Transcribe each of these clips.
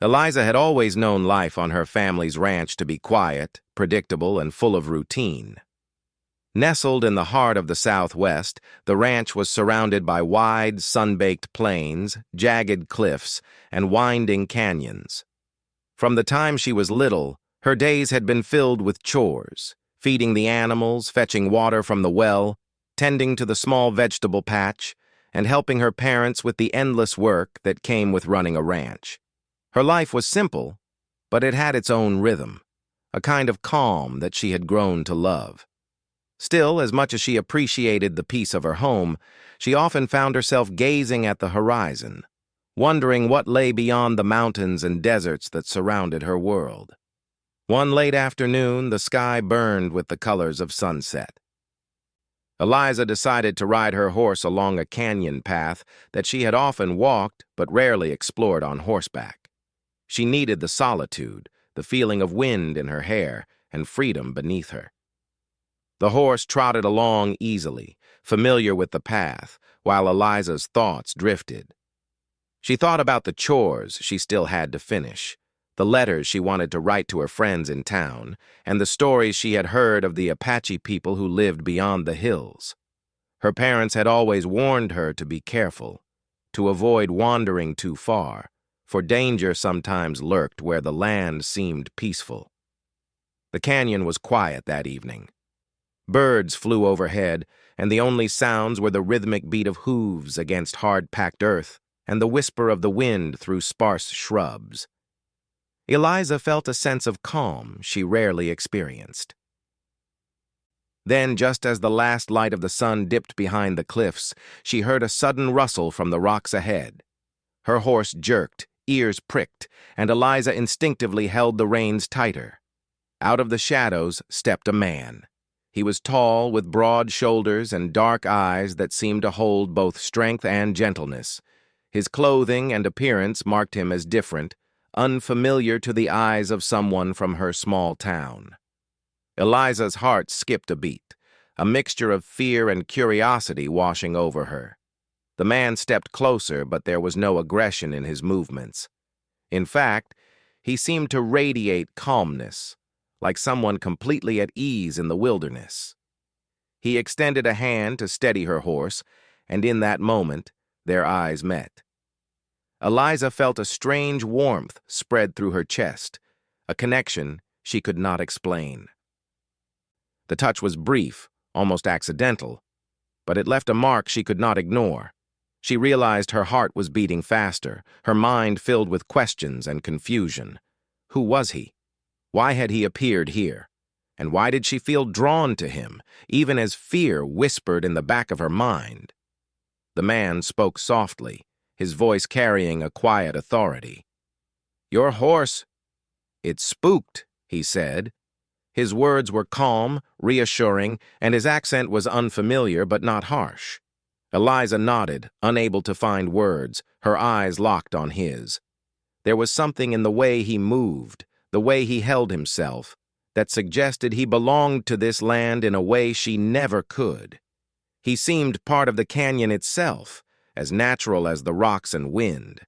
Eliza had always known life on her family's ranch to be quiet, predictable, and full of routine. Nestled in the heart of the Southwest, the ranch was surrounded by wide, sun-baked plains, jagged cliffs, and winding canyons. From the time she was little, her days had been filled with chores, feeding the animals, fetching water from the well, tending to the small vegetable patch, and helping her parents with the endless work that came with running a ranch. Her life was simple, but it had its own rhythm, a kind of calm that she had grown to love. Still, as much as she appreciated the peace of her home, she often found herself gazing at the horizon, wondering what lay beyond the mountains and deserts that surrounded her world. One late afternoon, the sky burned with the colors of sunset. Eliza decided to ride her horse along a canyon path that she had often walked but rarely explored on horseback. She needed the solitude, the feeling of wind in her hair, and freedom beneath her. The horse trotted along easily, familiar with the path, while Eliza's thoughts drifted. She thought about the chores she still had to finish, the letters she wanted to write to her friends in town, and the stories she had heard of the Apache people who lived beyond the hills. Her parents had always warned her to be careful, to avoid wandering too far, for danger sometimes lurked where the land seemed peaceful. The canyon was quiet that evening. Birds flew overhead, and the only sounds were the rhythmic beat of hooves against hard-packed earth and the whisper of the wind through sparse shrubs. Eliza felt a sense of calm she rarely experienced. Then, just as the last light of the sun dipped behind the cliffs, she heard a sudden rustle from the rocks ahead. Her horse jerked, ears pricked, and Eliza instinctively held the reins tighter. Out of the shadows stepped a man. He was tall, with broad shoulders and dark eyes that seemed to hold both strength and gentleness. His clothing and appearance marked him as different, unfamiliar to the eyes of someone from her small town. Eliza's heart skipped a beat, a mixture of fear and curiosity washing over her. The man stepped closer, but there was no aggression in his movements. In fact, he seemed to radiate calmness, like someone completely at ease in the wilderness. He extended a hand to steady her horse, and in that moment, their eyes met. Eliza felt a strange warmth spread through her chest, a connection she could not explain. The touch was brief, almost accidental, but it left a mark she could not ignore. She realized her heart was beating faster, her mind filled with questions and confusion. Who was he? Why had he appeared here? And why did she feel drawn to him, even as fear whispered in the back of her mind? The man spoke softly, his voice carrying a quiet authority. "Your horse, it's spooked," he said. His words were calm, reassuring, and his accent was unfamiliar but not harsh. Eliza nodded, unable to find words, her eyes locked on his. There was something in the way he moved, the way he held himself, that suggested he belonged to this land in a way she never could. He seemed part of the canyon itself, as natural as the rocks and wind.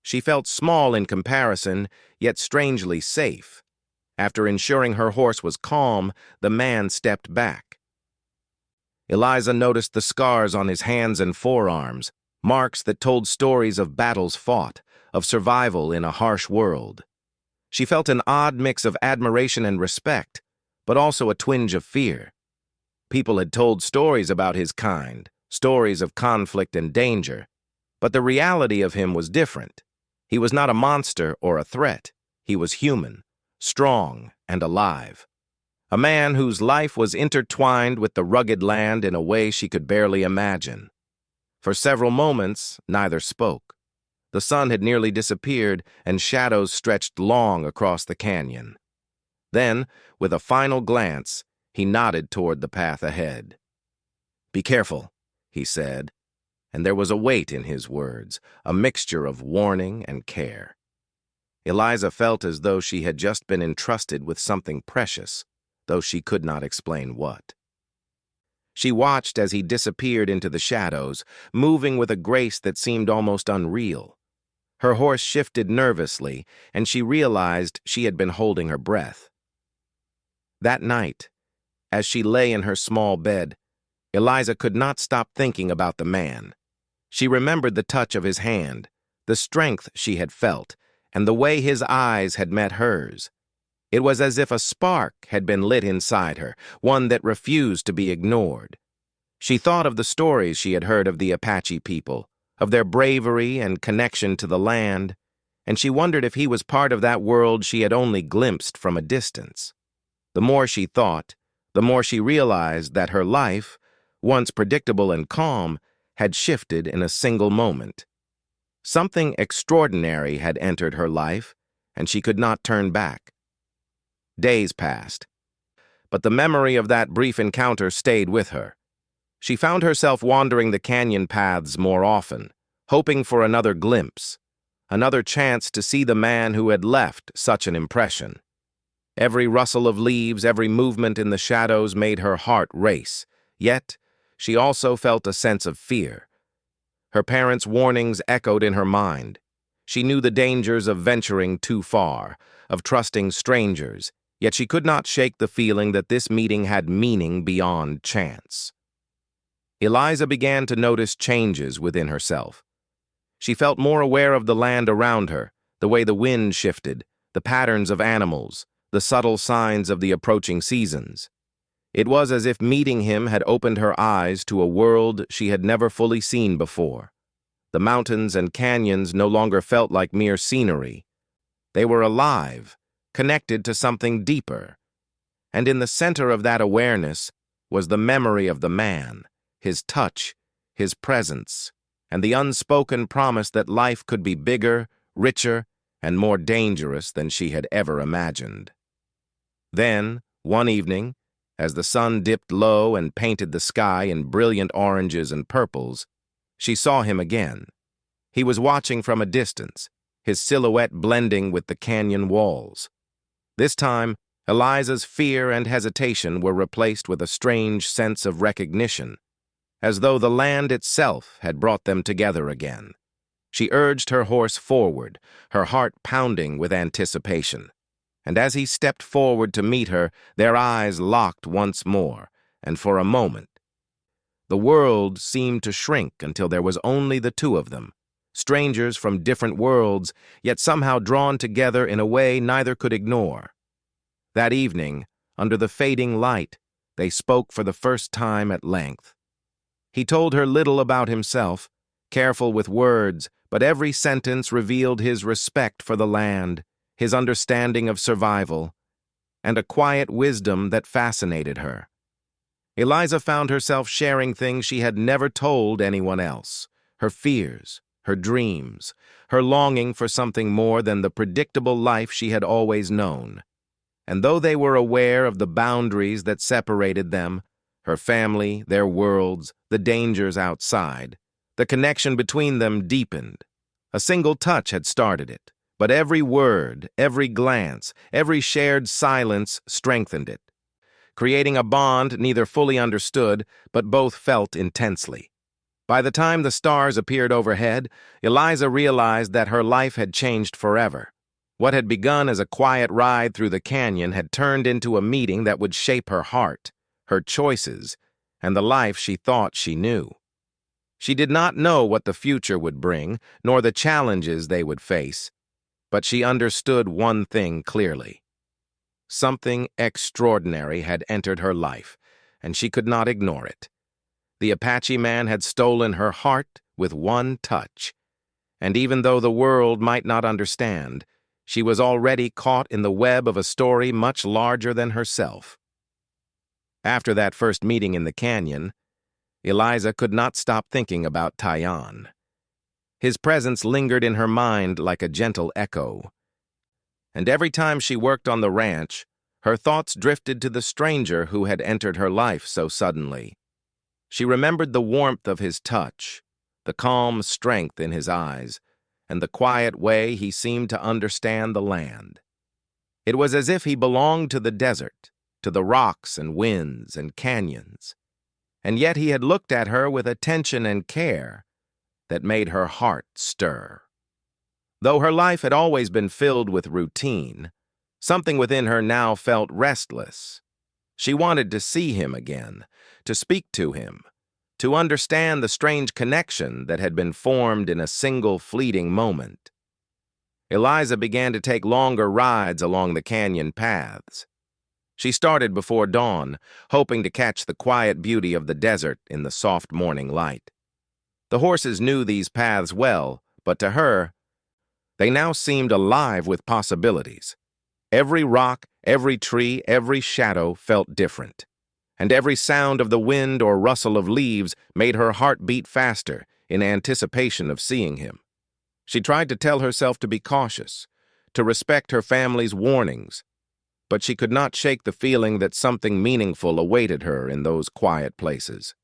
She felt small in comparison, yet strangely safe. After ensuring her horse was calm, the man stepped back. Eliza noticed the scars on his hands and forearms, marks that told stories of battles fought, of survival in a harsh world. She felt an odd mix of admiration and respect, but also a twinge of fear. People had told stories about his kind, stories of conflict and danger, but the reality of him was different. He was not a monster or a threat. He was human, strong, and alive. A man whose life was intertwined with the rugged land in a way she could barely imagine. For several moments, neither spoke. The sun had nearly disappeared, and shadows stretched long across the canyon. Then, with a final glance, he nodded toward the path ahead. "Be careful," he said, and there was a weight in his words, a mixture of warning and care. Eliza felt as though she had just been entrusted with something precious, though she could not explain what. She watched as he disappeared into the shadows, moving with a grace that seemed almost unreal. Her horse shifted nervously, and she realized she had been holding her breath. That night, as she lay in her small bed, Eliza could not stop thinking about the man. She remembered the touch of his hand, the strength she had felt, and the way his eyes had met hers. It was as if a spark had been lit inside her, one that refused to be ignored. She thought of the stories she had heard of the Apache people, of their bravery and connection to the land, and she wondered if he was part of that world she had only glimpsed from a distance. The more she thought, the more she realized that her life, once predictable and calm, had shifted in a single moment. Something extraordinary had entered her life, and she could not turn back. Days passed, but the memory of that brief encounter stayed with her. She found herself wandering the canyon paths more often, hoping for another glimpse, another chance to see the man who had left such an impression. Every rustle of leaves, every movement in the shadows made her heart race, yet she also felt a sense of fear. Her parents' warnings echoed in her mind. She knew the dangers of venturing too far, of trusting strangers, yet she could not shake the feeling that this meeting had meaning beyond chance. Eliza began to notice changes within herself. She felt more aware of the land around her, the way the wind shifted, the patterns of animals, the subtle signs of the approaching seasons. It was as if meeting him had opened her eyes to a world she had never fully seen before. The mountains and canyons no longer felt like mere scenery. They were alive, connected to something deeper. And in the center of that awareness was the memory of the man, his touch, his presence, and the unspoken promise that life could be bigger, richer, and more dangerous than she had ever imagined. Then, one evening, as the sun dipped low and painted the sky in brilliant oranges and purples, she saw him again. He was watching from a distance, his silhouette blending with the canyon walls. This time, Eliza's fear and hesitation were replaced with a strange sense of recognition, as though the land itself had brought them together again. She urged her horse forward, her heart pounding with anticipation. And as he stepped forward to meet her, their eyes locked once more, and for a moment. The world seemed to shrink until there was only the two of them, strangers from different worlds, yet somehow drawn together in a way neither could ignore. That evening, under the fading light, they spoke for the first time at length. He told her little about himself, careful with words, but every sentence revealed his respect for the land, his understanding of survival, and a quiet wisdom that fascinated her. Eliza found herself sharing things she had never told anyone else, her fears, her dreams, her longing for something more than the predictable life she had always known. And though they were aware of the boundaries that separated them, her family, their worlds, the dangers outside, the connection between them deepened. A single touch had started it, but every word, every glance, every shared silence strengthened it, creating a bond neither fully understood but both felt intensely. By the time the stars appeared overhead, Eliza realized that her life had changed forever. What had begun as a quiet ride through the canyon had turned into a meeting that would shape her heart, her choices, and the life she thought she knew. She did not know what the future would bring, nor the challenges they would face, but she understood one thing clearly. Something extraordinary had entered her life, and she could not ignore it. The Apache man had stolen her heart with one touch, and even though the world might not understand, she was already caught in the web of a story much larger than herself. After that first meeting in the canyon, Eliza could not stop thinking about Tyon. His presence lingered in her mind like a gentle echo. And every time she worked on the ranch, her thoughts drifted to the stranger who had entered her life so suddenly. She remembered the warmth of his touch, the calm strength in his eyes, and the quiet way he seemed to understand the land. It was as if he belonged to the desert, to the rocks and winds and canyons. And yet he had looked at her with attention and care that made her heart stir. Though her life had always been filled with routine, something within her now felt restless. She wanted to see him again, to speak to him, to understand the strange connection that had been formed in a single fleeting moment. Eliza began to take longer rides along the canyon paths. She started before dawn, hoping to catch the quiet beauty of the desert in the soft morning light. The horses knew these paths well, but to her, they now seemed alive with possibilities. Every rock, every tree, every shadow felt different, and every sound of the wind or rustle of leaves made her heart beat faster in anticipation of seeing him. She tried to tell herself to be cautious, to respect her family's warnings, but she could not shake the feeling that something meaningful awaited her in those quiet places.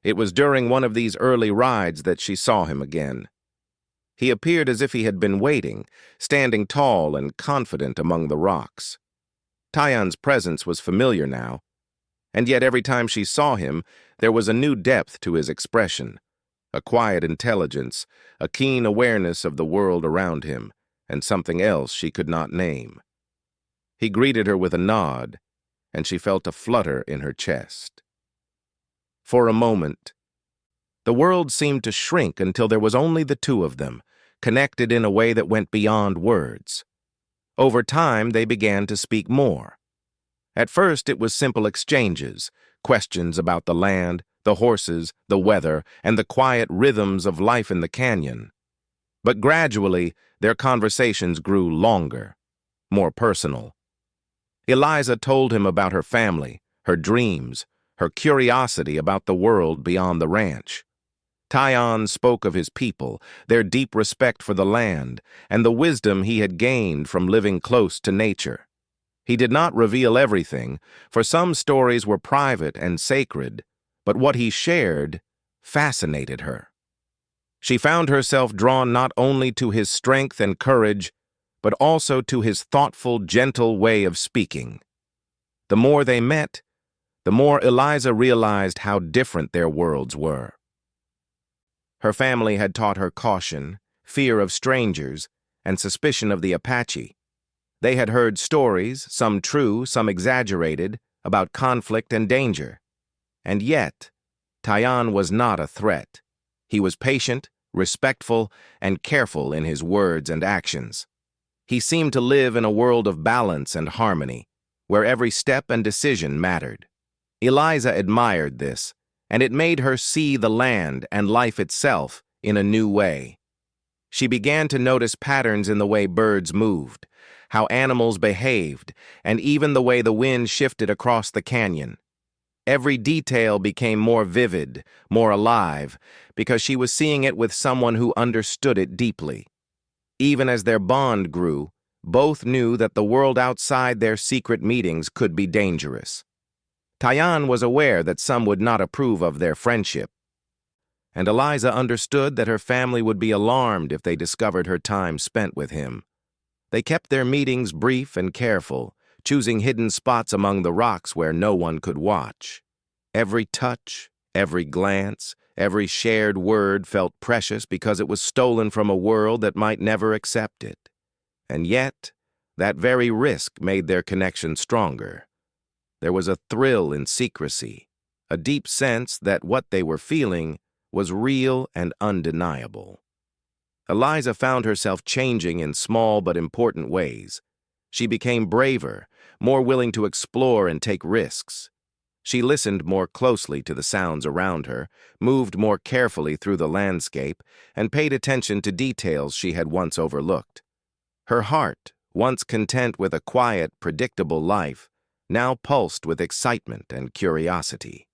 It was during one of these early rides that she saw him again. He appeared as if he had been waiting, standing tall and confident among the rocks. Tyan's presence was familiar now, and yet every time she saw him, there was a new depth to his expression, a quiet intelligence, a keen awareness of the world around him, and something else she could not name. He greeted her with a nod, and she felt a flutter in her chest. For a moment, the world seemed to shrink until there was only the two of them, connected in a way that went beyond words. Over time, they began to speak more. At first, it was simple exchanges, questions about the land, the horses, the weather, and the quiet rhythms of life in the canyon. But gradually, their conversations grew longer, more personal. Eliza told him about her family, her dreams, her curiosity about the world beyond the ranch. Tyan spoke of his people, their deep respect for the land, and the wisdom he had gained from living close to nature. He did not reveal everything, for some stories were private and sacred, but what he shared fascinated her. She found herself drawn not only to his strength and courage, but also to his thoughtful, gentle way of speaking. The more they met, the more Eliza realized how different their worlds were. Her family had taught her caution, fear of strangers, and suspicion of the Apache. They had heard stories, some true, some exaggerated, about conflict and danger. And yet, Tyan was not a threat. He was patient, respectful, and careful in his words and actions. He seemed to live in a world of balance and harmony, where every step and decision mattered. Eliza admired this, and it made her see the land and life itself in a new way. She began to notice patterns in the way birds moved, how animals behaved, and even the way the wind shifted across the canyon. Every detail became more vivid, more alive, because she was seeing it with someone who understood it deeply. Even as their bond grew, both knew that the world outside their secret meetings could be dangerous. Tyan was aware that some would not approve of their friendship, and Eliza understood that her family would be alarmed if they discovered her time spent with him. They kept their meetings brief and careful, choosing hidden spots among the rocks where no one could watch. Every touch, every glance, every shared word felt precious because it was stolen from a world that might never accept it. And yet, that very risk made their connection stronger. There was a thrill in secrecy, a deep sense that what they were feeling was real and undeniable. Eliza found herself changing in small but important ways. She became braver, more willing to explore and take risks. She listened more closely to the sounds around her, moved more carefully through the landscape, and paid attention to details she had once overlooked. Her heart, once content with a quiet, predictable life, now pulsed with excitement and curiosity.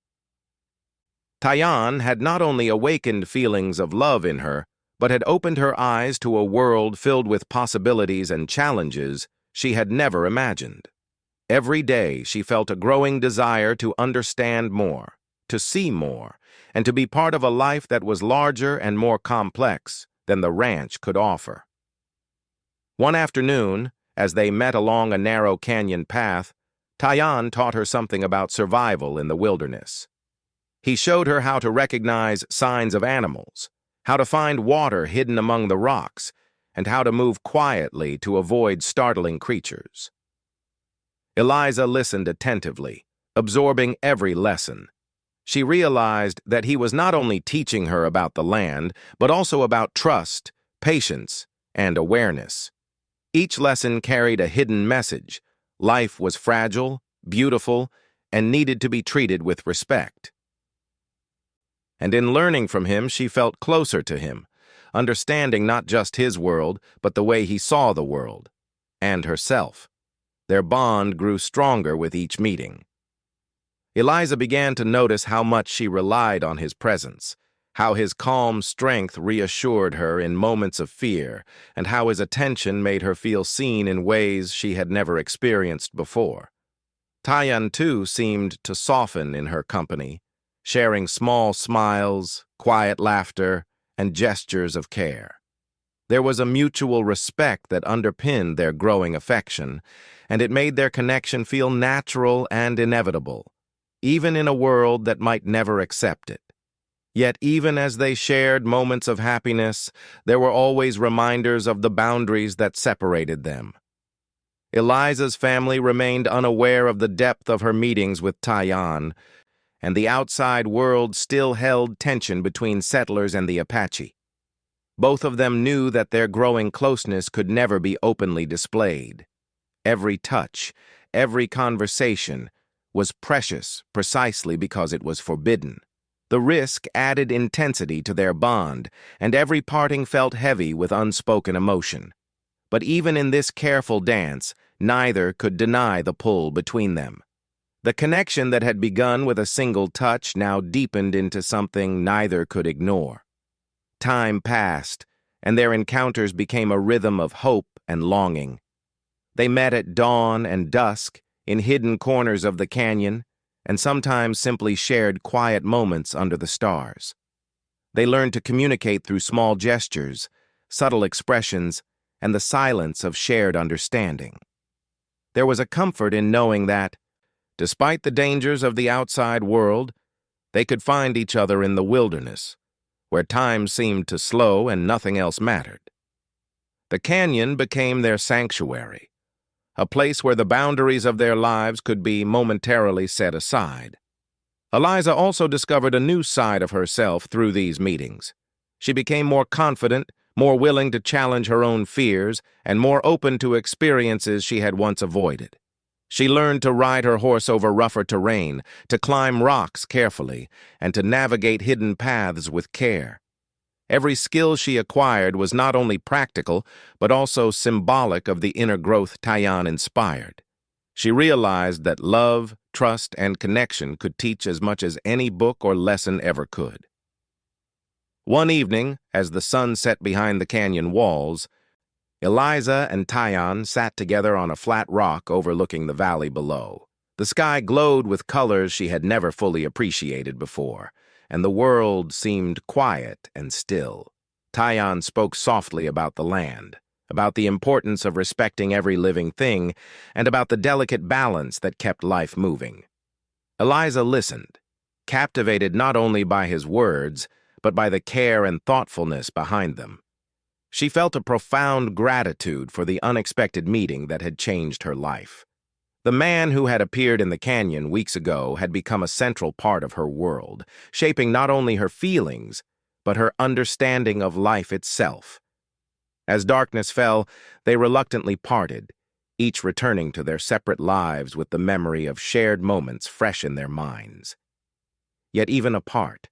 Tyan had not only awakened feelings of love in her, but had opened her eyes to a world filled with possibilities and challenges she had never imagined. Every day she felt a growing desire to understand more, to see more, and to be part of a life that was larger and more complex than the ranch could offer. One afternoon, as they met along a narrow canyon path, Tyan taught her something about survival in the wilderness. He showed her how to recognize signs of animals, how to find water hidden among the rocks, and how to move quietly to avoid startling creatures. Eliza listened attentively, absorbing every lesson. She realized that he was not only teaching her about the land, but also about trust, patience, and awareness. Each lesson carried a hidden message. Life was fragile, beautiful, and needed to be treated with respect. And in learning from him, she felt closer to him, understanding not just his world, but the way he saw the world, and herself. Their bond grew stronger with each meeting. Eliza began to notice how much she relied on his presence, how his calm strength reassured her in moments of fear, and how his attention made her feel seen in ways she had never experienced before. Tayan, too, seemed to soften in her company, sharing small smiles, quiet laughter, and gestures of care. There was a mutual respect that underpinned their growing affection, and it made their connection feel natural and inevitable, even in a world that might never accept it. Yet even as they shared moments of happiness, there were always reminders of the boundaries that separated them. Eliza's family remained unaware of the depth of her meetings with Tayan, and the outside world still held tension between settlers and the Apache. Both of them knew that their growing closeness could never be openly displayed. Every touch, every conversation was precious precisely because it was forbidden. The risk added intensity to their bond, and every parting felt heavy with unspoken emotion. But even in this careful dance, neither could deny the pull between them. The connection that had begun with a single touch now deepened into something neither could ignore. Time passed, and their encounters became a rhythm of hope and longing. They met at dawn and dusk, in hidden corners of the canyon, and sometimes simply shared quiet moments under the stars. They learned to communicate through small gestures, subtle expressions, and the silence of shared understanding. There was a comfort in knowing that, despite the dangers of the outside world, they could find each other in the wilderness, where time seemed to slow and nothing else mattered. The canyon became their sanctuary, a place where the boundaries of their lives could be momentarily set aside. Eliza also discovered a new side of herself through these meetings. She became more confident, more willing to challenge her own fears, and more open to experiences she had once avoided. She learned to ride her horse over rougher terrain, to climb rocks carefully, and to navigate hidden paths with care. Every skill she acquired was not only practical, but also symbolic of the inner growth Tayan inspired. She realized that love, trust, and connection could teach as much as any book or lesson ever could. One evening, as the sun set behind the canyon walls, Eliza and Tayan sat together on a flat rock overlooking the valley below. The sky glowed with colors she had never fully appreciated before, and the world seemed quiet and still. Tayan spoke softly about the land, about the importance of respecting every living thing, and about the delicate balance that kept life moving. Eliza listened, captivated not only by his words, but by the care and thoughtfulness behind them. She felt a profound gratitude for the unexpected meeting that had changed her life. The man who had appeared in the canyon weeks ago had become a central part of her world, shaping not only her feelings, but her understanding of life itself. As darkness fell, they reluctantly parted, each returning to their separate lives with the memory of shared moments fresh in their minds. Yet even apart,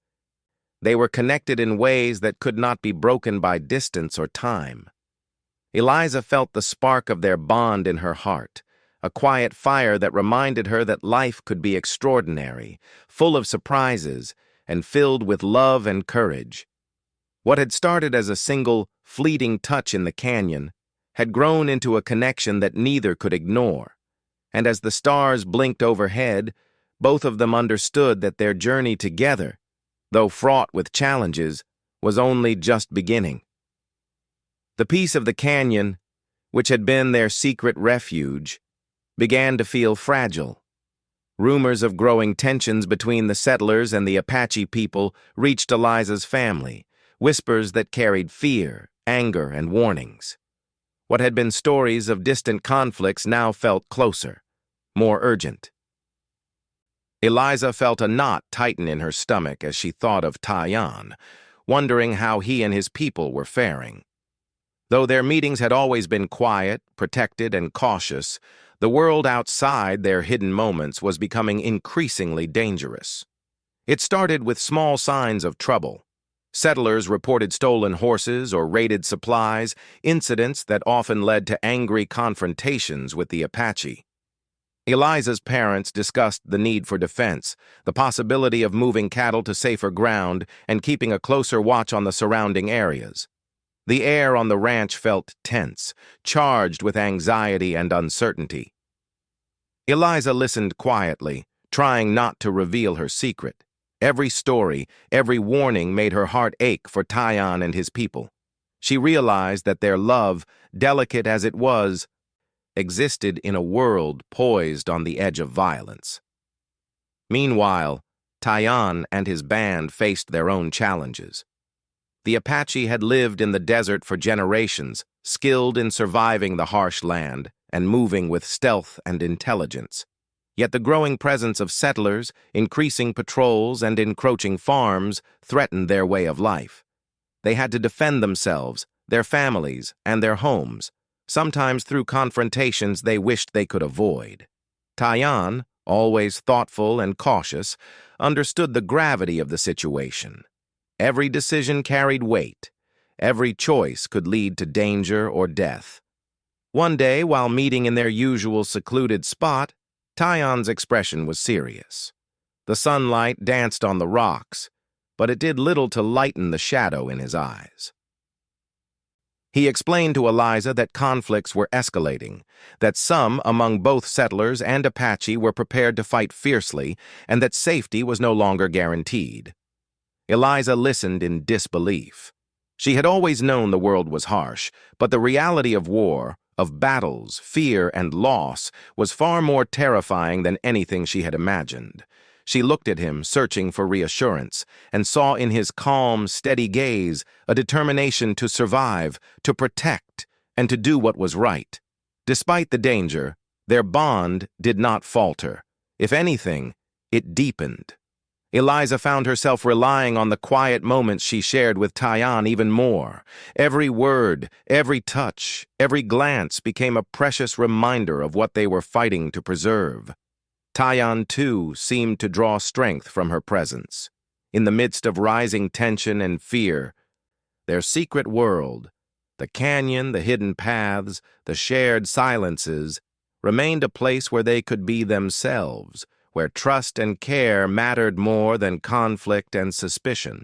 they were connected in ways that could not be broken by distance or time. Eliza felt the spark of their bond in her heart, a quiet fire that reminded her that life could be extraordinary, full of surprises, and filled with love and courage. What had started as a single, fleeting touch in the canyon had grown into a connection that neither could ignore, and as the stars blinked overhead, both of them understood that their journey together, though fraught with challenges, was only just beginning. The peace of the canyon, which had been their secret refuge, began to feel fragile. Rumors of growing tensions between the settlers and the Apache people reached Eliza's family, whispers that carried fear, anger, and warnings. What had been stories of distant conflicts now felt closer, more urgent. Eliza felt a knot tighten in her stomach as she thought of Tyan, wondering how he and his people were faring. Though their meetings had always been quiet, protected, and cautious, the world outside their hidden moments was becoming increasingly dangerous. It started with small signs of trouble. Settlers reported stolen horses or raided supplies, incidents that often led to angry confrontations with the Apache. Eliza's parents discussed the need for defense, the possibility of moving cattle to safer ground, and keeping a closer watch on the surrounding areas. The air on the ranch felt tense, charged with anxiety and uncertainty. Eliza listened quietly, trying not to reveal her secret. Every story, every warning made her heart ache for Tyan and his people. She realized that their love, delicate as it was, existed in a world poised on the edge of violence. Meanwhile, Tyan and his band faced their own challenges. The Apache had lived in the desert for generations, skilled in surviving the harsh land and moving with stealth and intelligence. Yet the growing presence of settlers, increasing patrols, and encroaching farms threatened their way of life. They had to defend themselves, their families, and their homes, sometimes through confrontations they wished they could avoid. Tyan, always thoughtful and cautious, understood the gravity of the situation. Every decision carried weight. Every choice could lead to danger or death. One day, while meeting in their usual secluded spot, Tyan's expression was serious. The sunlight danced on the rocks, but it did little to lighten the shadow in his eyes. He explained to Eliza that conflicts were escalating, that some among both settlers and Apache were prepared to fight fiercely, and that safety was no longer guaranteed. Eliza listened in disbelief. She had always known the world was harsh, but the reality of war, of battles, fear, and loss was far more terrifying than anything she had imagined. She looked at him, searching for reassurance, and saw in his calm, steady gaze a determination to survive, to protect, and to do what was right. Despite the danger, their bond did not falter. If anything, it deepened. Eliza found herself relying on the quiet moments she shared with Tyan even more. Every word, every touch, every glance became a precious reminder of what they were fighting to preserve. Tyan, too, seemed to draw strength from her presence. In the midst of rising tension and fear, their secret world, the canyon, the hidden paths, the shared silences, remained a place where they could be themselves, where trust and care mattered more than conflict and suspicion.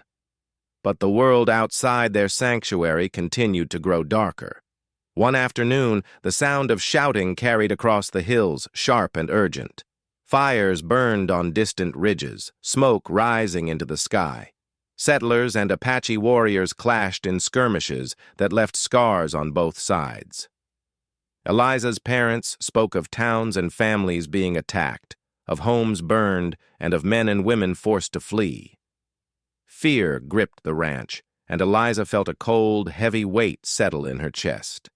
But the world outside their sanctuary continued to grow darker. One afternoon, the sound of shouting carried across the hills, sharp and urgent. Fires burned on distant ridges, smoke rising into the sky. Settlers and Apache warriors clashed in skirmishes that left scars on both sides. Eliza's parents spoke of towns and families being attacked, of homes burned, and of men and women forced to flee. Fear gripped the ranch, and Eliza felt a cold, heavy weight settle in her chest.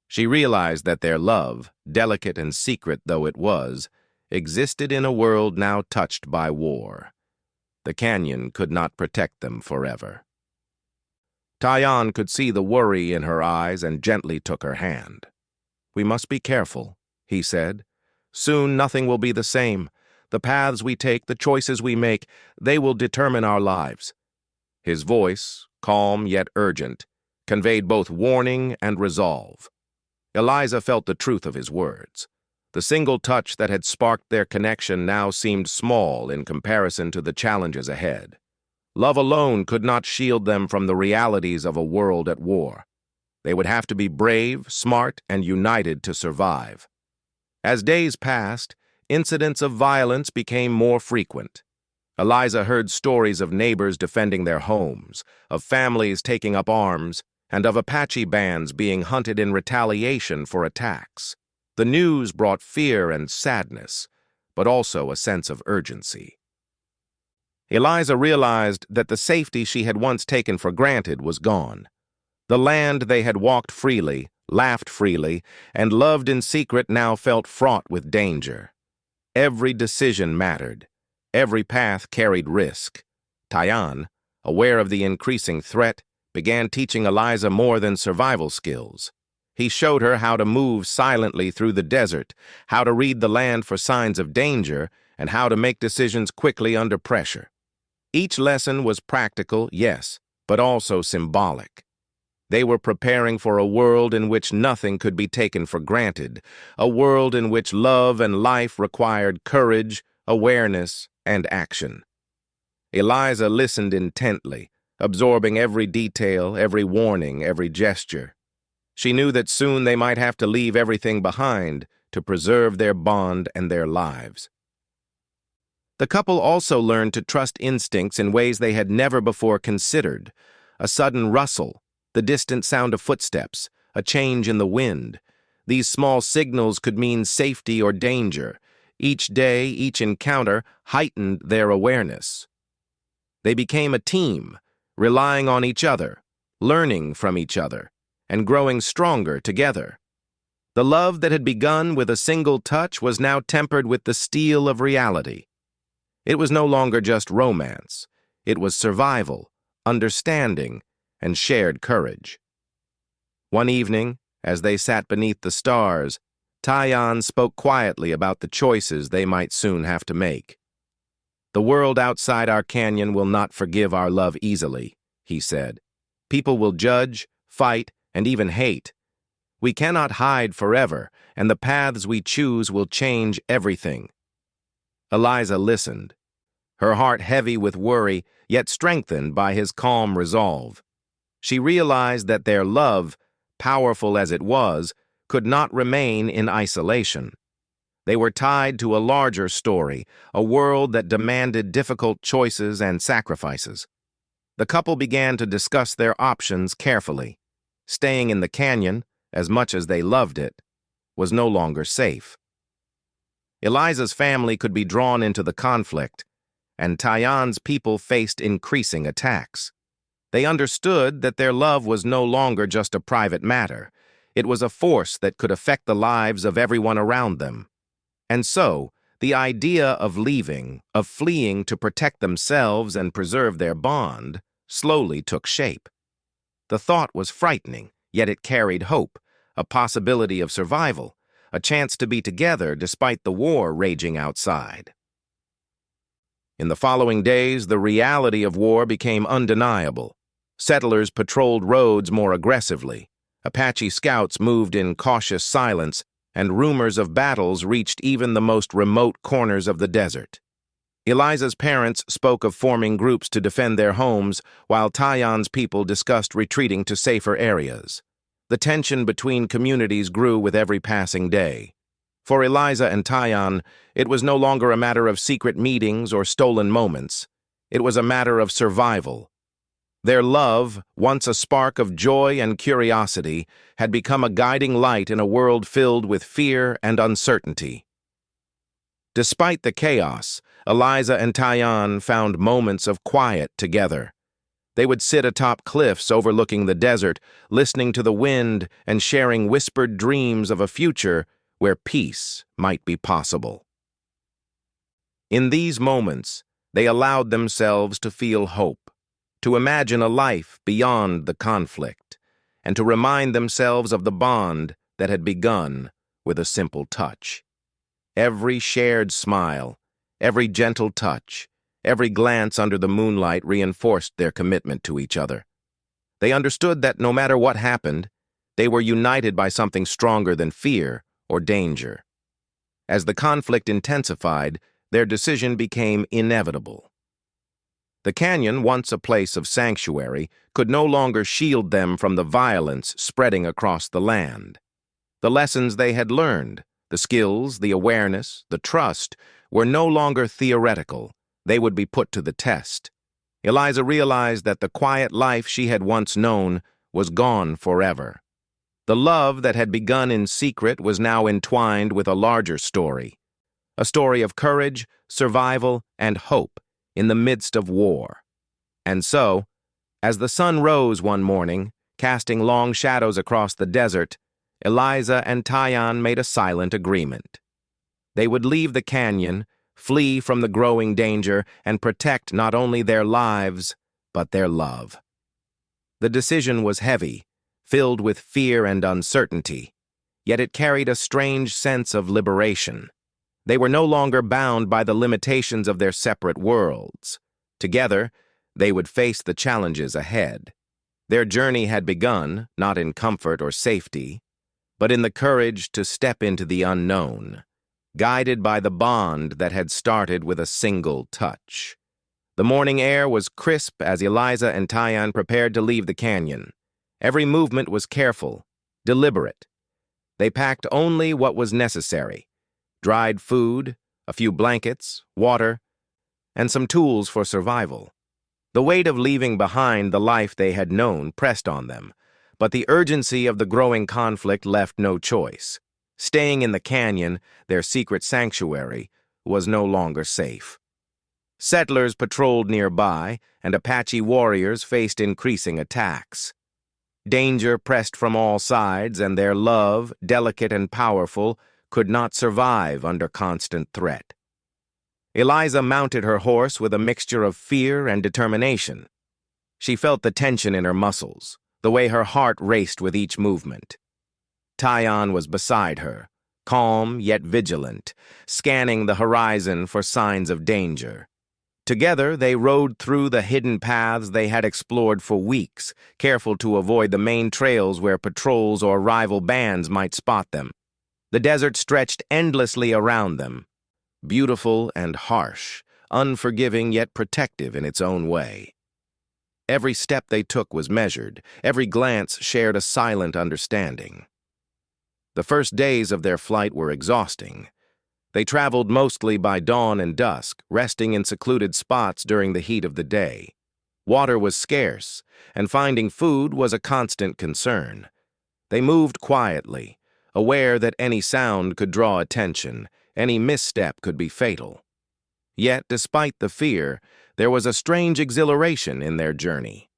She realized that their love, delicate and secret though it was, existed in a world now touched by war. The canyon could not protect them forever. Tyan could see the worry in her eyes and gently took her hand. "We must be careful," he said. "Soon nothing will be the same. The paths we take, the choices we make, they will determine our lives." His voice, calm yet urgent, conveyed both warning and resolve. Eliza felt the truth of his words. The single touch that had sparked their connection now seemed small in comparison to the challenges ahead. Love alone could not shield them from the realities of a world at war. They would have to be brave, smart, and united to survive. As days passed, incidents of violence became more frequent. Eliza heard stories of neighbors defending their homes, of families taking up arms, and of Apache bands being hunted in retaliation for attacks. The news brought fear and sadness, but also a sense of urgency. Eliza realized that the safety she had once taken for granted was gone. The land they had walked freely, laughed freely, and loved in secret now felt fraught with danger. Every decision mattered. Every path carried risk. Tyann, aware of the increasing threat, began teaching Eliza more than survival skills. He showed her how to move silently through the desert, how to read the land for signs of danger, and how to make decisions quickly under pressure. Each lesson was practical, yes, but also symbolic. They were preparing for a world in which nothing could be taken for granted, a world in which love and life required courage, awareness, and action. Eliza listened intently, absorbing every detail, every warning, every gesture. She knew that soon they might have to leave everything behind to preserve their bond and their lives. The couple also learned to trust instincts in ways they had never before considered. A sudden rustle, the distant sound of footsteps, a change in the wind. These small signals could mean safety or danger. Each day, each encounter heightened their awareness. They became a team, relying on each other, learning from each other, and growing stronger together. The love that had begun with a single touch was now tempered with the steel of reality. It was no longer just romance. It was survival, understanding, and shared courage. One evening, as they sat beneath the stars, Tyann spoke quietly about the choices they might soon have to make. "The world outside our canyon will not forgive our love easily," he said. "People will judge, fight, and even hate. We cannot hide forever, and the paths we choose will change everything." Eliza listened, her heart heavy with worry, yet strengthened by his calm resolve. She realized that their love, powerful as it was, could not remain in isolation. They were tied to a larger story, a world that demanded difficult choices and sacrifices. The couple began to discuss their options carefully. Staying in the canyon, as much as they loved it, was no longer safe. Eliza's family could be drawn into the conflict, and Tyann's people faced increasing attacks. They understood that their love was no longer just a private matter. It was a force that could affect the lives of everyone around them. And so, the idea of leaving, of fleeing to protect themselves and preserve their bond, slowly took shape. The thought was frightening, yet it carried hope, a possibility of survival, a chance to be together despite the war raging outside. In the following days, the reality of war became undeniable. Settlers patrolled roads more aggressively. Apache scouts moved in cautious silence, and rumors of battles reached even the most remote corners of the desert. Eliza's parents spoke of forming groups to defend their homes, while Tyann's people discussed retreating to safer areas. The tension between communities grew with every passing day. For Eliza and Tyann, it was no longer a matter of secret meetings or stolen moments. It was a matter of survival. Their love, once a spark of joy and curiosity, had become a guiding light in a world filled with fear and uncertainty. Despite the chaos, Eliza and Tyann found moments of quiet together. They would sit atop cliffs overlooking the desert, listening to the wind and sharing whispered dreams of a future where peace might be possible. In these moments, they allowed themselves to feel hope, to imagine a life beyond the conflict, and to remind themselves of the bond that had begun with a simple touch. Every shared smile, every gentle touch, every glance under the moonlight reinforced their commitment to each other. They understood that no matter what happened, they were united by something stronger than fear or danger. As the conflict intensified, their decision became inevitable. The canyon, once a place of sanctuary, could no longer shield them from the violence spreading across the land. The lessons they had learned, the skills, the awareness, the trust, were no longer theoretical. They would be put to the test. Eliza realized that the quiet life she had once known was gone forever. The love that had begun in secret was now entwined with a larger story, a story of courage, survival, and hope in the midst of war. And so, as the sun rose one morning, casting long shadows across the desert, Eliza and Tyan made a silent agreement. They would leave the canyon, flee from the growing danger, and protect not only their lives, but their love. The decision was heavy, filled with fear and uncertainty, yet it carried a strange sense of liberation. They were no longer bound by the limitations of their separate worlds. Together, they would face the challenges ahead. Their journey had begun, not in comfort or safety, but in the courage to step into the unknown, guided by the bond that had started with a single touch. The morning air was crisp as Eliza and Tyan prepared to leave the canyon. Every movement was careful, deliberate. They packed only what was necessary: dried food, a few blankets, water, and some tools for survival. The weight of leaving behind the life they had known pressed on them, but the urgency of the growing conflict left no choice. Staying in the canyon, their secret sanctuary, was no longer safe. Settlers patrolled nearby, and Apache warriors faced increasing attacks. Danger pressed from all sides, and their love, delicate and powerful, could not survive under constant threat. Eliza mounted her horse with a mixture of fear and determination. She felt the tension in her muscles, the way her heart raced with each movement. Tyan was beside her, calm yet vigilant, scanning the horizon for signs of danger. Together, they rode through the hidden paths they had explored for weeks, careful to avoid the main trails where patrols or rival bands might spot them. The desert stretched endlessly around them, beautiful and harsh, unforgiving yet protective in its own way. Every step they took was measured, every glance shared a silent understanding. The first days of their flight were exhausting. They traveled mostly by dawn and dusk, resting in secluded spots during the heat of the day. Water was scarce, and finding food was a constant concern. They moved quietly, aware that any sound could draw attention, any misstep could be fatal. Yet, despite the fear, there was a strange exhilaration in their journey.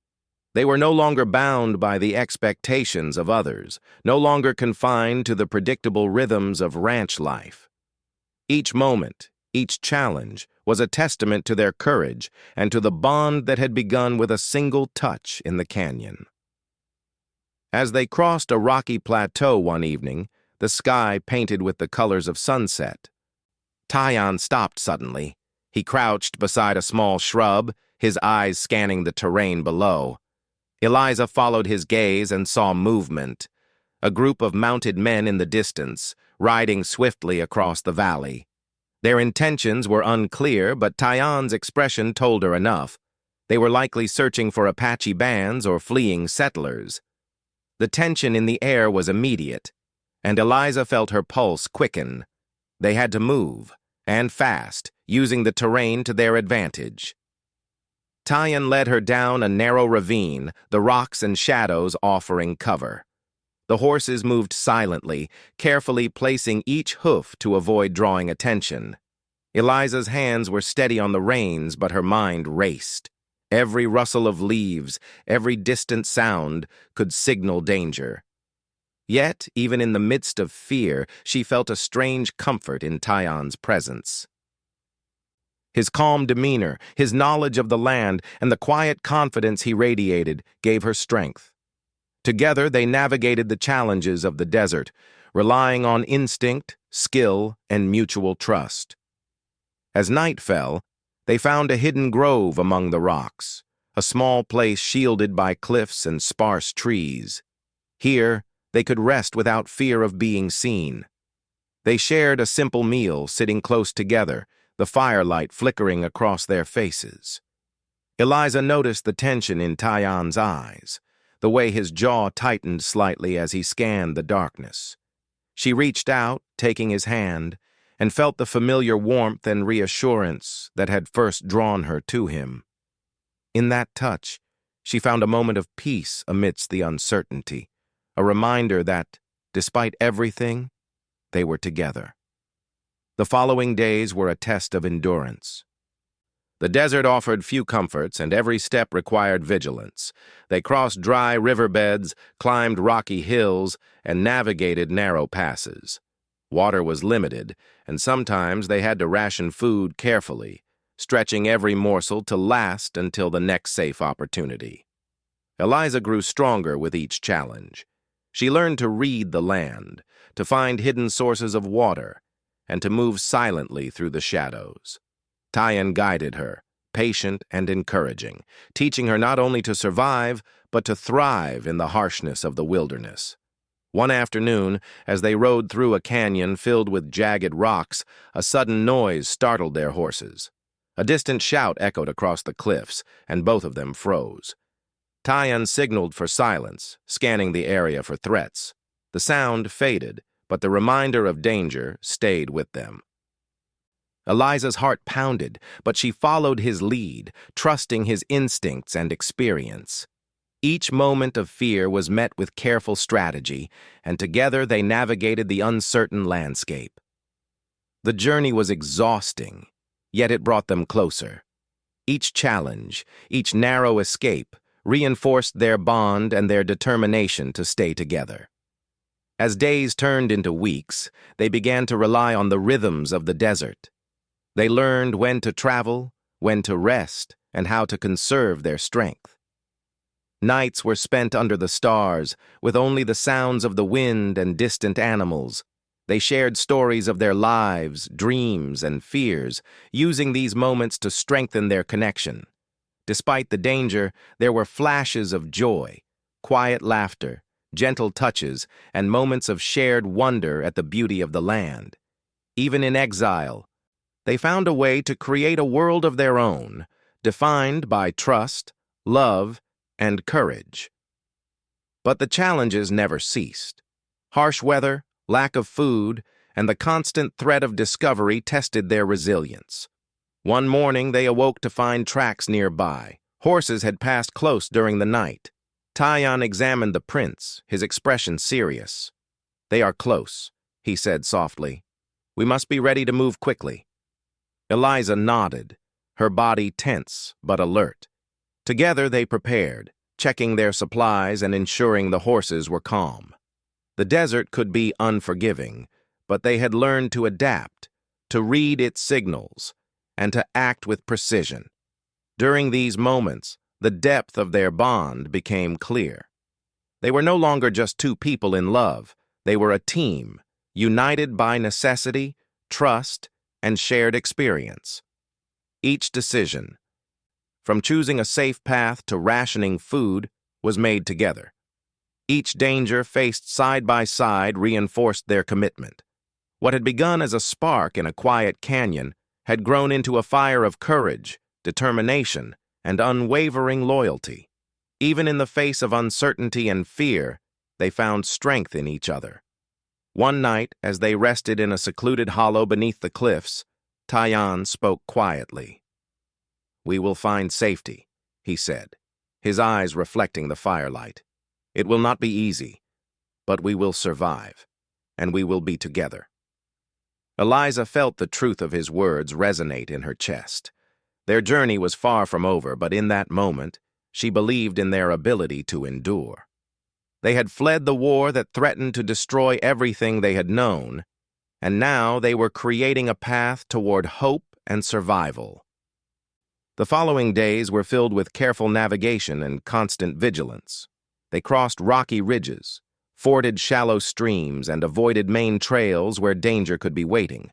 They were no longer bound by the expectations of others, no longer confined to the predictable rhythms of ranch life. Each moment, each challenge, was a testament to their courage and to the bond that had begun with a single touch in the canyon. As they crossed a rocky plateau one evening, the sky painted with the colors of sunset, Tyan stopped suddenly. He crouched beside a small shrub, his eyes scanning the terrain below. Eliza followed his gaze and saw movement, a group of mounted men in the distance, riding swiftly across the valley. Their intentions were unclear, but Tyan's expression told her enough. They were likely searching for Apache bands or fleeing settlers. The tension in the air was immediate, and Eliza felt her pulse quicken. They had to move, and fast, using the terrain to their advantage. Tyan led her down a narrow ravine, the rocks and shadows offering cover. The horses moved silently, carefully placing each hoof to avoid drawing attention. Eliza's hands were steady on the reins, but her mind raced. Every rustle of leaves, every distant sound could signal danger. Yet, even in the midst of fear, she felt a strange comfort in Tyan's presence. His calm demeanor, his knowledge of the land, and the quiet confidence he radiated gave her strength. Together, they navigated the challenges of the desert, relying on instinct, skill, and mutual trust. As night fell, they found a hidden grove among the rocks, a small place shielded by cliffs and sparse trees. Here, they could rest without fear of being seen. They shared a simple meal, sitting close together, the firelight flickering across their faces. Eliza noticed the tension in Tyan's eyes, the way his jaw tightened slightly as he scanned the darkness. She reached out, taking his hand, and felt the familiar warmth and reassurance that had first drawn her to him. In that touch, she found a moment of peace amidst the uncertainty, a reminder that, despite everything, they were together. The following days were a test of endurance. The desert offered few comforts, and every step required vigilance. They crossed dry riverbeds, climbed rocky hills, and navigated narrow passes. Water was limited, and sometimes they had to ration food carefully, stretching every morsel to last until the next safe opportunity. Eliza grew stronger with each challenge. She learned to read the land, to find hidden sources of water, and to move silently through the shadows. Tyan guided her, patient and encouraging, teaching her not only to survive, but to thrive in the harshness of the wilderness. One afternoon, as they rode through a canyon filled with jagged rocks, a sudden noise startled their horses. A distant shout echoed across the cliffs, and both of them froze. Tyan signaled for silence, scanning the area for threats. The sound faded, but the reminder of danger stayed with them. Eliza's heart pounded, but she followed his lead, trusting his instincts and experience. Each moment of fear was met with careful strategy, and together they navigated the uncertain landscape. The journey was exhausting, yet it brought them closer. Each challenge, each narrow escape, reinforced their bond and their determination to stay together. As days turned into weeks, they began to rely on the rhythms of the desert. They learned when to travel, when to rest, and how to conserve their strength. Nights were spent under the stars, with only the sounds of the wind and distant animals. They shared stories of their lives, dreams, and fears, using these moments to strengthen their connection. Despite the danger, there were flashes of joy, quiet laughter, gentle touches, and moments of shared wonder at the beauty of the land. Even in exile, they found a way to create a world of their own, defined by trust, love, and courage. But the challenges never ceased. Harsh weather, lack of food, and the constant threat of discovery tested their resilience. One morning they awoke to find tracks nearby. Horses had passed close during the night. Tyan examined the prints, his expression serious. "They are close," he said softly. "We must be ready to move quickly." Eliza nodded, her body tense but alert. Together they prepared, checking their supplies and ensuring the horses were calm. The desert could be unforgiving, but they had learned to adapt, to read its signals, and to act with precision. During these moments, the depth of their bond became clear. They were no longer just two people in love. They were a team, united by necessity, trust, and shared experience. Each decision, from choosing a safe path to rationing food, was made together. Each danger faced side by side reinforced their commitment. What had begun as a spark in a quiet canyon had grown into a fire of courage, determination, and unwavering loyalty. Even in the face of uncertainty and fear, they found strength in each other. One night, as they rested in a secluded hollow beneath the cliffs, Tyan spoke quietly. "We will find safety," he said, his eyes reflecting the firelight. "It will not be easy, but we will survive, and we will be together." Eliza felt the truth of his words resonate in her chest. Their journey was far from over, but in that moment, she believed in their ability to endure. They had fled the war that threatened to destroy everything they had known, and now they were creating a path toward hope and survival. The following days were filled with careful navigation and constant vigilance. They crossed rocky ridges, forded shallow streams, and avoided main trails where danger could be waiting.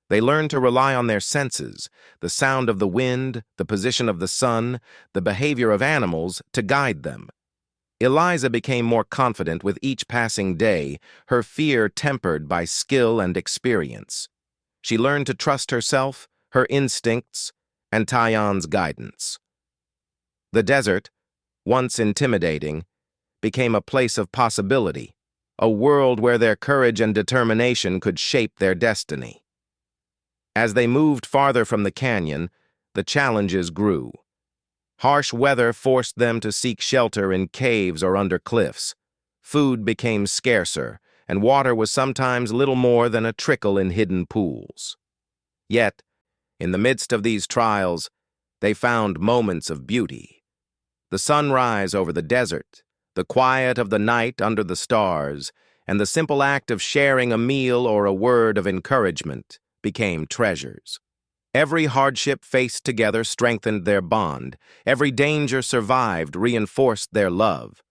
They learned to rely on their senses, the sound of the wind, the position of the sun, the behavior of animals to guide them. Eliza became more confident with each passing day, her fear tempered by skill and experience. She learned to trust herself, her instincts, and Tyan's guidance. The desert, once intimidating, became a place of possibility, a world where their courage and determination could shape their destiny. As they moved farther from the canyon, the challenges grew. Harsh weather forced them to seek shelter in caves or under cliffs. Food became scarcer, and water was sometimes little more than a trickle in hidden pools. Yet, in the midst of these trials, they found moments of beauty. The sunrise over the desert, the quiet of the night under the stars, and the simple act of sharing a meal or a word of encouragement became treasures. Every hardship faced together strengthened their bond. Every danger survived reinforced their love.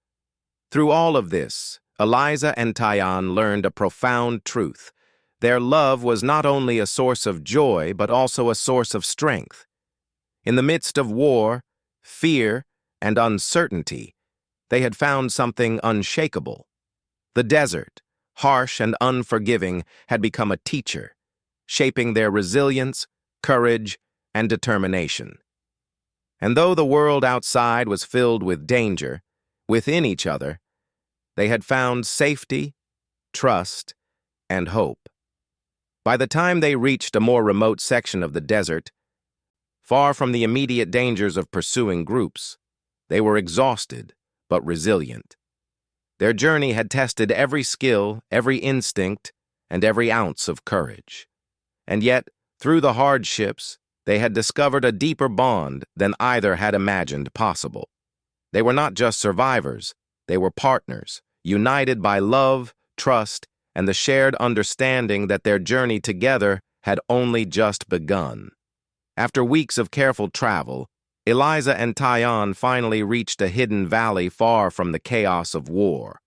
Through all of this, Eliza and Tyan learned a profound truth. Their love was not only a source of joy, but also a source of strength. In the midst of war, fear, and uncertainty, they had found something unshakable. The desert, harsh and unforgiving, had become a teacher, shaping their resilience, courage, and determination. And though the world outside was filled with danger, within each other, they had found safety, trust, and hope. By the time they reached a more remote section of the desert, far from the immediate dangers of pursuing groups, they were exhausted but resilient. Their journey had tested every skill, every instinct, and every ounce of courage. And yet, through the hardships, they had discovered a deeper bond than either had imagined possible. They were not just survivors, they were partners, united by love, trust, and the shared understanding that their journey together had only just begun. After weeks of careful travel, Eliza and Tyan finally reached a hidden valley far from the chaos of war.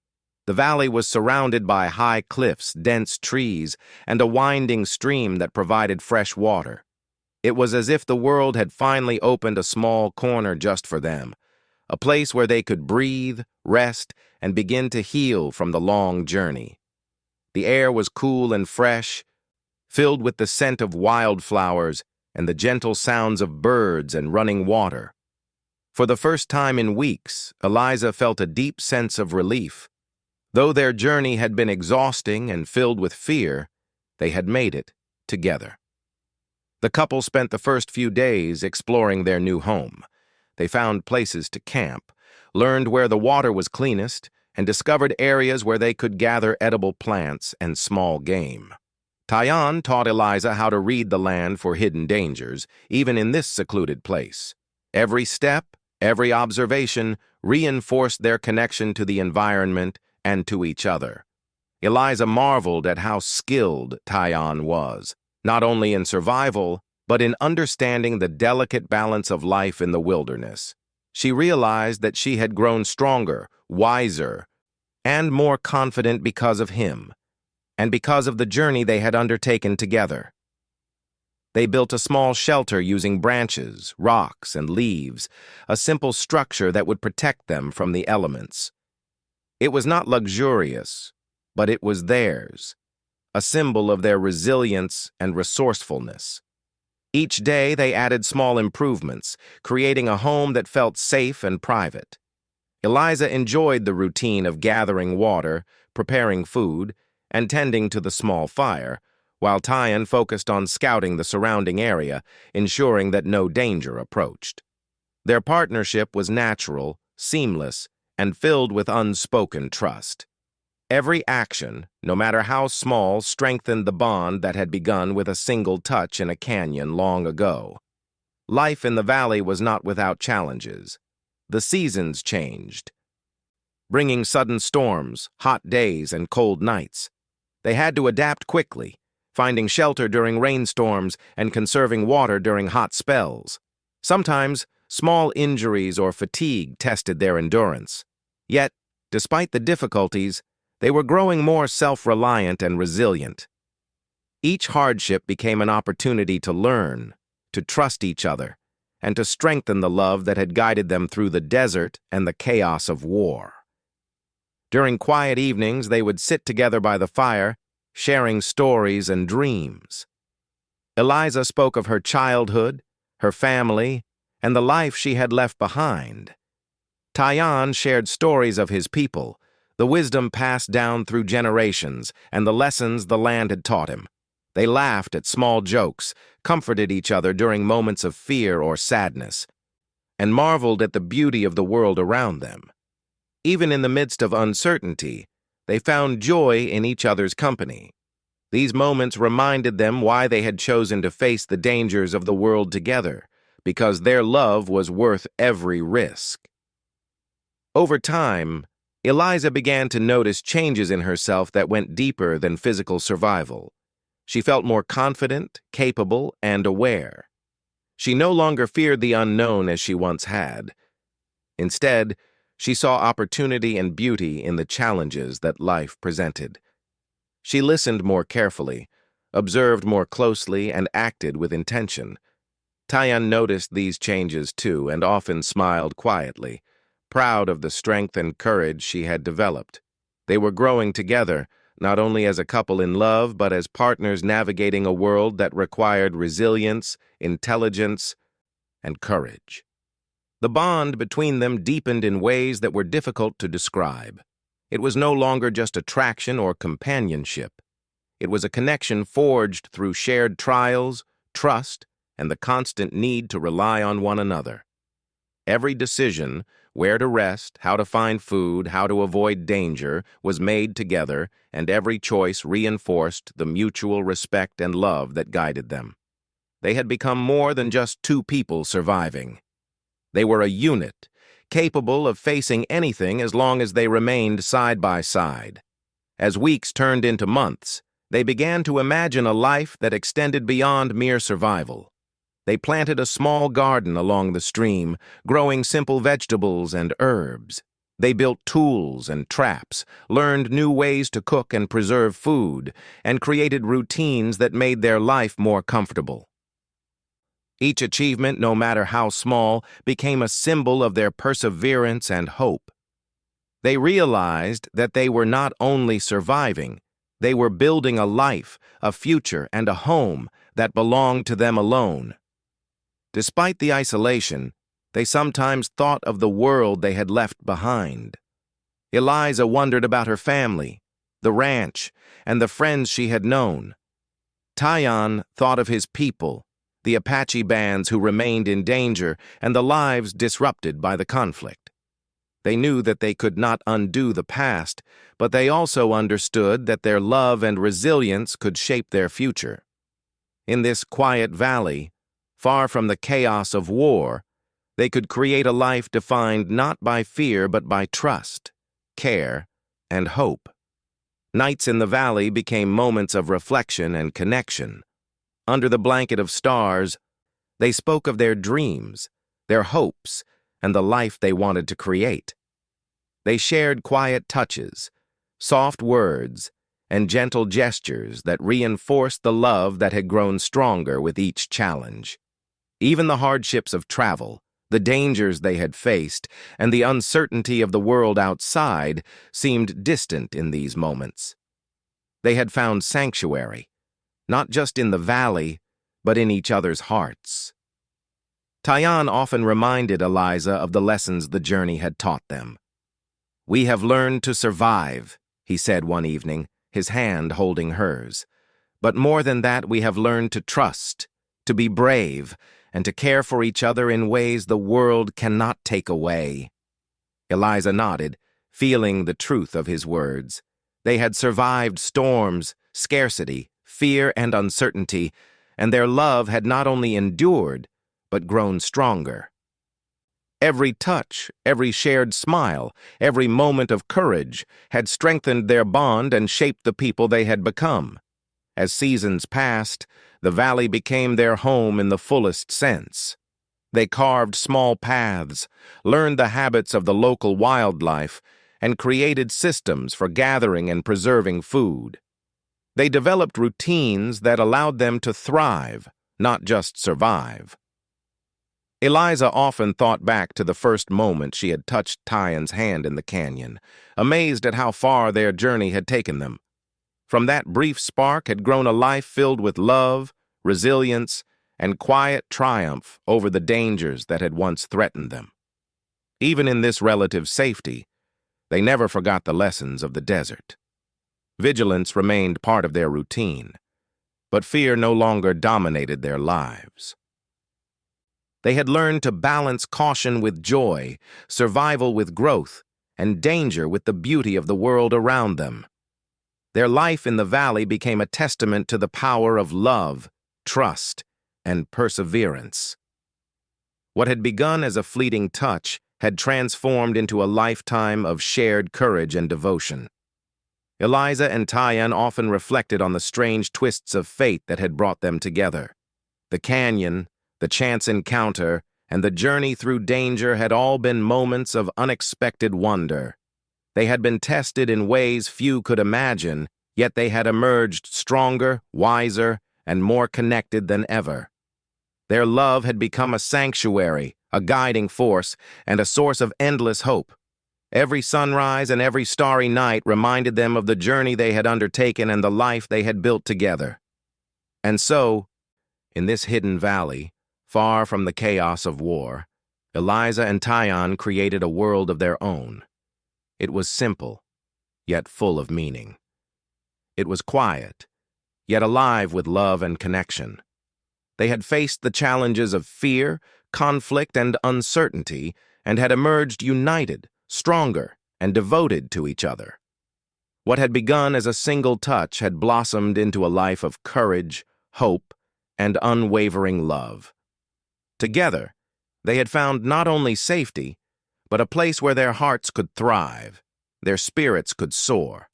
The valley was surrounded by high cliffs, dense trees, and a winding stream that provided fresh water. It was as if the world had finally opened a small corner just for them, a place where they could breathe, rest, and begin to heal from the long journey. The air was cool and fresh, filled with the scent of wildflowers and the gentle sounds of birds and running water. For the first time in weeks, Eliza felt a deep sense of relief. Though their journey had been exhausting and filled with fear, they had made it together. The couple spent the first few days exploring their new home. They found places to camp, learned where the water was cleanest, and discovered areas where they could gather edible plants and small game. Tyan taught Eliza how to read the land for hidden dangers, even in this secluded place. Every step, every observation reinforced their connection to the environment and to each other. Eliza marveled at how skilled Tyan was, not only in survival, but in understanding the delicate balance of life in the wilderness. She realized that she had grown stronger, wiser, and more confident because of him, and because of the journey they had undertaken together. They built a small shelter using branches, rocks, and leaves, a simple structure that would protect them from the elements. It was not luxurious, but it was theirs, a symbol of their resilience and resourcefulness. Each day they added small improvements, creating a home that felt safe and private. Eliza enjoyed the routine of gathering water, preparing food, and tending to the small fire, while Tyan focused on scouting the surrounding area, ensuring that no danger approached. Their partnership was natural, seamless, and filled with unspoken trust. Every action, no matter how small, strengthened the bond that had begun with a single touch in a canyon long ago. Life in the valley was not without challenges. The seasons changed, bringing sudden storms, hot days, and cold nights. They had to adapt quickly, finding shelter during rainstorms and conserving water during hot spells. Sometimes, small injuries or fatigue tested their endurance. Yet, despite the difficulties, they were growing more self-reliant and resilient. Each hardship became an opportunity to learn, to trust each other, and to strengthen the love that had guided them through the desert and the chaos of war. During quiet evenings, they would sit together by the fire, sharing stories and dreams. Eliza spoke of her childhood, her family, and the life she had left behind. Tyan shared stories of his people, the wisdom passed down through generations, and the lessons the land had taught him. They laughed at small jokes, comforted each other during moments of fear or sadness, and marveled at the beauty of the world around them. Even in the midst of uncertainty, they found joy in each other's company. These moments reminded them why they had chosen to face the dangers of the world together, because their love was worth every risk. Over time, Eliza began to notice changes in herself that went deeper than physical survival. She felt more confident, capable, and aware. She no longer feared the unknown as she once had. Instead, she saw opportunity and beauty in the challenges that life presented. She listened more carefully, observed more closely, and acted with intention. Tyan noticed these changes too and often smiled quietly, proud of the strength and courage she had developed. They were growing together, not only as a couple in love, but as partners navigating a world that required resilience, intelligence, and courage. The bond between them deepened in ways that were difficult to describe. It was no longer just attraction or companionship. It was a connection forged through shared trials, trust, and the constant need to rely on one another. Every decision, where to rest, how to find food, how to avoid danger, was made together, and every choice reinforced the mutual respect and love that guided them. They had become more than just two people surviving. They were a unit, capable of facing anything as long as they remained side by side. As weeks turned into months, they began to imagine a life that extended beyond mere survival. They planted a small garden along the stream, growing simple vegetables and herbs. They built tools and traps, learned new ways to cook and preserve food, and created routines that made their life more comfortable. Each achievement, no matter how small, became a symbol of their perseverance and hope. They realized that they were not only surviving, they were building a life, a future, and a home that belonged to them alone. Despite the isolation, they sometimes thought of the world they had left behind. Eliza wondered about her family, the ranch, and the friends she had known. Tyan thought of his people, the Apache bands who remained in danger, and the lives disrupted by the conflict. They knew that they could not undo the past, but they also understood that their love and resilience could shape their future. In this quiet valley, far from the chaos of war, they could create a life defined not by fear but by trust, care, and hope. Nights in the valley became moments of reflection and connection. Under the blanket of stars, they spoke of their dreams, their hopes, and the life they wanted to create. They shared quiet touches, soft words, and gentle gestures that reinforced the love that had grown stronger with each challenge. Even the hardships of travel, the dangers they had faced, and the uncertainty of the world outside seemed distant in these moments. They had found sanctuary, not just in the valley, but in each other's hearts. Tyan often reminded Eliza of the lessons the journey had taught them. "We have learned to survive," he said one evening, his hand holding hers. "But more than that, we have learned to trust, to be brave, and to care for each other in ways the world cannot take away." Eliza nodded, feeling the truth of his words. They had survived storms, scarcity, fear, and uncertainty, and their love had not only endured, but grown stronger. Every touch, every shared smile, every moment of courage had strengthened their bond and shaped the people they had become. As seasons passed, the valley became their home in the fullest sense. They carved small paths, learned the habits of the local wildlife, and created systems for gathering and preserving food. They developed routines that allowed them to thrive, not just survive. Eliza often thought back to the first moment she had touched Tyan's hand in the canyon, amazed at how far their journey had taken them. From that brief spark had grown a life filled with love, resilience, and quiet triumph over the dangers that had once threatened them. Even in this relative safety, they never forgot the lessons of the desert. Vigilance remained part of their routine, but fear no longer dominated their lives. They had learned to balance caution with joy, survival with growth, and danger with the beauty of the world around them. Their life in the valley became a testament to the power of love, trust, and perseverance. What had begun as a fleeting touch had transformed into a lifetime of shared courage and devotion. Eliza and Tyan often reflected on the strange twists of fate that had brought them together. The canyon, the chance encounter, and the journey through danger had all been moments of unexpected wonder. They had been tested in ways few could imagine, yet they had emerged stronger, wiser, and more connected than ever. Their love had become a sanctuary, a guiding force, and a source of endless hope. Every sunrise and every starry night reminded them of the journey they had undertaken and the life they had built together. And so, in this hidden valley, far from the chaos of war, Eliza and Tyan created a world of their own. It was simple, yet full of meaning. It was quiet, yet alive with love and connection. They had faced the challenges of fear, conflict, and uncertainty, and had emerged united, stronger, and devoted to each other. What had begun as a single touch had blossomed into a life of courage, hope, and unwavering love. Together, they had found not only safety, but a place where their hearts could thrive, their spirits could soar,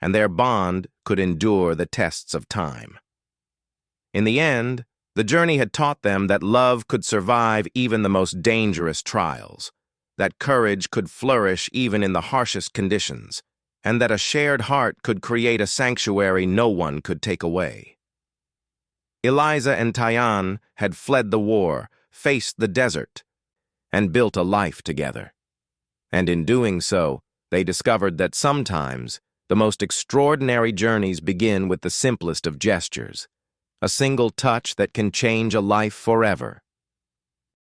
and their bond could endure the tests of time. In the end, the journey had taught them that love could survive even the most dangerous trials, that courage could flourish even in the harshest conditions, and that a shared heart could create a sanctuary no one could take away. Eliza and Tyan had fled the war, faced the desert, and built a life together. And in doing so, they discovered that sometimes the most extraordinary journeys begin with the simplest of gestures, a single touch that can change a life forever.